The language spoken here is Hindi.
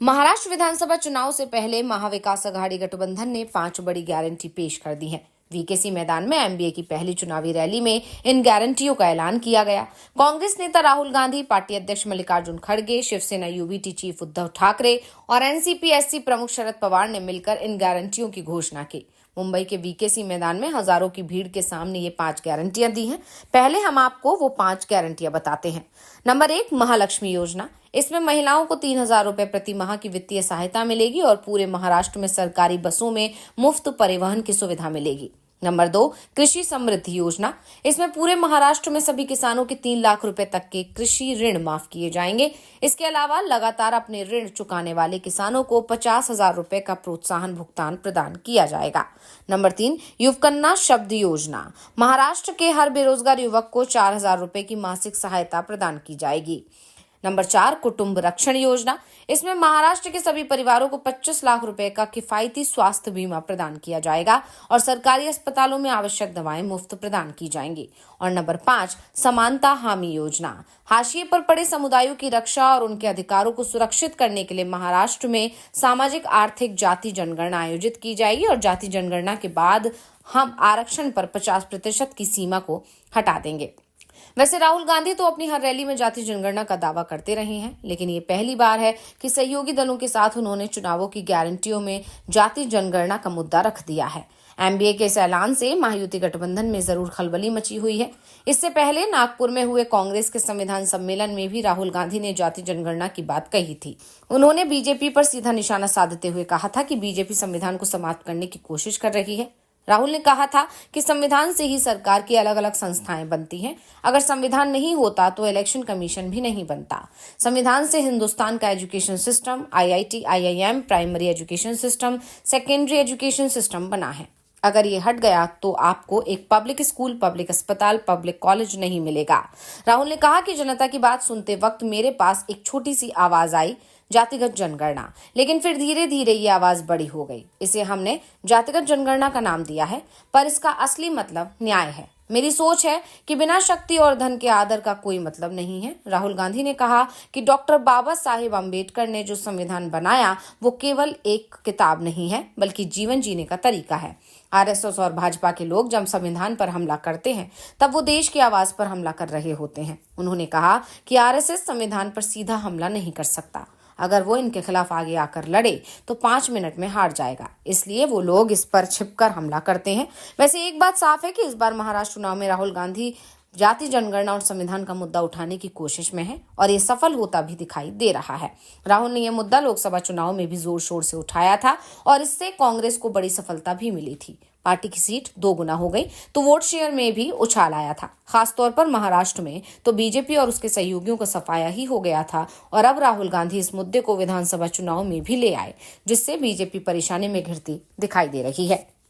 महाराष्ट्र विधानसभा चुनाव से पहले महाविकास अघाड़ी गठबंधन ने 5 बड़ी गारंटी पेश कर दी हैं। वीकेसी मैदान में एमबीए की पहली चुनावी रैली में इन गारंटियों का ऐलान किया गया। कांग्रेस नेता राहुल गांधी, पार्टी अध्यक्ष मल्लिकार्जुन खड़गे, शिवसेना यूबीटी चीफ उद्धव ठाकरे और एनसीपी एससी प्रमुख शरद पवार ने मिलकर इन गारंटियों की घोषणा की। मुंबई के वीकेसी मैदान में हजारों की भीड़ के सामने ये 5 गारंटियां दी हैं। पहले हम आपको वो 5 गारंटियां बताते हैं। नंबर 1, महालक्ष्मी योजना। इसमें महिलाओं को 3,000 रुपए प्रति माह की वित्तीय सहायता मिलेगी और पूरे महाराष्ट्र में सरकारी बसों में मुफ्त परिवहन की सुविधा मिलेगी। नंबर 2, कृषि समृद्धि योजना। इसमें पूरे महाराष्ट्र में सभी किसानों के 3 लाख रुपए तक के कृषि ऋण माफ किए जाएंगे। इसके अलावा लगातार अपने ऋण चुकाने वाले किसानों को 50,000 रुपए का प्रोत्साहन भुगतान प्रदान किया जाएगा। नंबर 3, युवकन्या शब्द योजना। महाराष्ट्र के हर बेरोजगार युवक को 4,000 रुपए की मासिक सहायता प्रदान की जाएगी। नंबर 4, कुटुंब रक्षण योजना। इसमें महाराष्ट्र के सभी परिवारों को 25 लाख रुपए का किफायती स्वास्थ्य बीमा प्रदान किया जाएगा और सरकारी अस्पतालों में आवश्यक दवाएं मुफ्त प्रदान की जाएंगी। और नंबर 5, समानता हामी योजना। हाशिए पर पड़े समुदायों की रक्षा और उनके अधिकारों को सुरक्षित करने के लिए महाराष्ट्र में सामाजिक आर्थिक जाति जनगणना आयोजित की जाएगी और जाति जनगणना के बाद हम आरक्षण पर 50% की सीमा को हटा देंगे। वैसे राहुल गांधी तो अपनी हर रैली में जाति जनगणना का दावा करते रहे हैं, लेकिन ये पहली बार है कि सहयोगी दलों के साथ उन्होंने चुनावों की गारंटियों में जाति जनगणना का मुद्दा रख दिया है। एमबीए के इस ऐलान से महायुति गठबंधन में जरूर खलबली मची हुई है। इससे पहले नागपुर में हुए कांग्रेस के संविधान सम्मेलन में भी राहुल गांधी ने जाति जनगणना की बात कही थी। उन्होंने बीजेपी पर सीधा निशाना साधते हुए कहा था कि बीजेपी संविधान को समाप्त करने की कोशिश कर रही है। राहुल ने कहा था कि संविधान से ही सरकार की अलग अलग संस्थाएं बनती हैं। अगर संविधान नहीं होता तो इलेक्शन कमीशन भी नहीं बनता। संविधान से हिंदुस्तान का education system, IIT, IIM, primary education system, secondary education system बना है। अगर ये हट गया तो आपको एक पब्लिक स्कूल, पब्लिक अस्पताल, पब्लिक कॉलेज नहीं मिलेगा। राहुल ने कहा कि जनता की बात सुनते वक्त मेरे पास एक छोटी सी आवाज आई, जातिगत जनगणना, लेकिन फिर धीरे धीरे ये आवाज बड़ी हो गई। इसे हमने जातिगत जनगणना का नाम दिया है, पर इसका असली मतलब न्याय है। मेरी सोच है कि बिना शक्ति और धन के आदर का कोई मतलब नहीं है। राहुल गांधी ने कहा कि डॉक्टर बाबा साहेब अम्बेडकर ने जो संविधान बनाया वो केवल एक किताब नहीं है, बल्कि जीवन जीने का तरीका है। आरएसएस और भाजपा के लोग जब संविधान पर हमला करते हैं तब वो देश की आवाज पर हमला कर रहे होते हैं। उन्होंने कहा कि आरएसएस संविधान पर सीधा हमला नहीं कर सकता। अगर वो इनके खिलाफ आगे आकर लड़े तो 5 मिनट में हार जाएगा, इसलिए वो लोग इस पर छिपकर हमला करते हैं। वैसे एक बात साफ है कि इस बार महाराष्ट्र चुनाव में राहुल गांधी जाति जनगणना और संविधान का मुद्दा उठाने की कोशिश में है और ये सफल होता भी दिखाई दे रहा है। राहुल ने यह मुद्दा लोकसभा चुनाव में भी जोर शोर से उठाया था और इससे कांग्रेस को बड़ी सफलता भी मिली थी। पार्टी की सीट 2 गुना हो गई तो वोट शेयर में भी उछाल आया था। खासतौर पर महाराष्ट्र में तो बीजेपी और उसके सहयोगियों का सफाया ही हो गया था और अब राहुल गांधी इस मुद्दे को विधानसभा चुनाव में भी ले आए, जिससे बीजेपी परेशानी में घिरती दिखाई दे रही है।